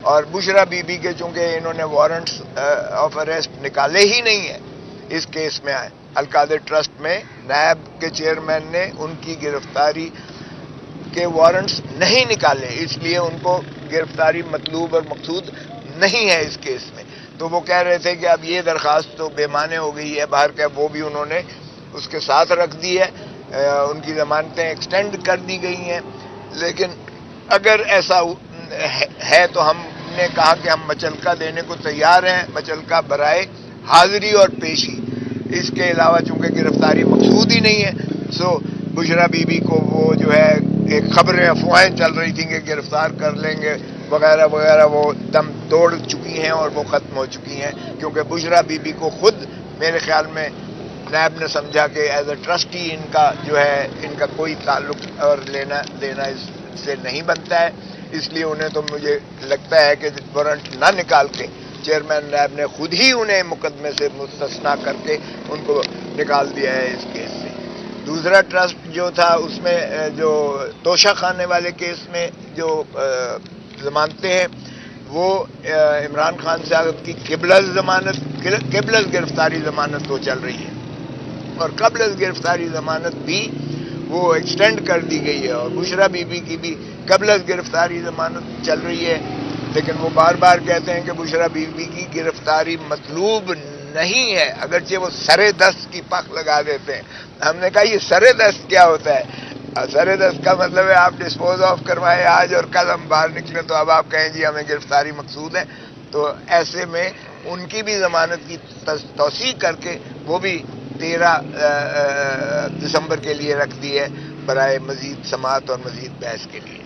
اور بشرا be be کے چونکہ انہوں نے وارنٹس آف اریسٹ نکالے ہی نہیں ہیں اس کیس میں القادر ٹرسٹ میں نیب کے چیئرمین نے ان کی گرفتاری کے وارنٹس نہیں نکالے، اس لیے ان کو گرفتاری مطلوب اور مقصود نہیں ہے اس کیس میں. تو وہ کہہ رہے تھے کہ اب یہ درخواست تو بے معنی ہو گئی ہے باہر کا، وہ بھی انہوں نے اس کے ساتھ رکھ دی ہے، ان کی ضمانتیں ایکسٹینڈ کر دی گئی ہیں. لیکن اگر ایسا ہے تو ہم نے کہا کہ ہم مچلکا دینے کو تیار ہیں، مچلکا برائے حاضری اور پیشی. اس کے علاوہ چونکہ گرفتاری مقصود ہی نہیں ہے، سو بشرا بی بی کو وہ جو ہے ایک خبریں افواہیں چل رہی تھیں کہ گرفتار کر لیں گے وغیرہ وغیرہ، وہ دم توڑ چکی ہیں اور وہ ختم ہو چکی ہیں، کیونکہ بشرا بی بی کو خود میرے خیال میں نیب نے سمجھا کہ ایز اے ٹرسٹی ان کا جو ہے ان کا کوئی تعلق اور لینا دینا اس سے نہیں بنتا ہے، اس لیے انہیں تو مجھے لگتا ہے کہ وارنٹ نہ نکال کے چیئرمین نیب نے خود ہی انہیں مقدمے سے مستثنا کر کے ان کو نکال دیا ہے اس کیس سے. دوسرا ٹرسٹ جو تھا اس میں جو توشہ خانے والے کیس میں جو ضمانتیں ہیں وہ عمران خان صاحب کی قبل از گرفتاری ضمانت تو چل رہی ہے، اور قبل از گرفتاری ضمانت بھی وہ ایکسٹینڈ کر دی گئی ہے، اور بشرا بی بی کی بھی قبل از گرفتاری ضمانت چل رہی ہے. لیکن وہ بار بار کہتے ہیں کہ بشرا بی بی کی گرفتاری مطلوب نہیں ہے، اگرچہ وہ سر دست کی پخ لگا دیتے ہیں. ہم نے کہا یہ سر دست کیا ہوتا ہے؟ سر دست کا مطلب ہے آپ ڈسپوز آف کروائے آج اور کل ہم باہر نکلیں تو اب آپ کہیں جی ہمیں گرفتاری مقصود ہے. تو ایسے میں ان کی بھی ضمانت کی توسیع کر کے وہ بھی 13 دسمبر کے لیے رکھ دی ہے برائے مزید سماعت اور مزید بحث کے لیے.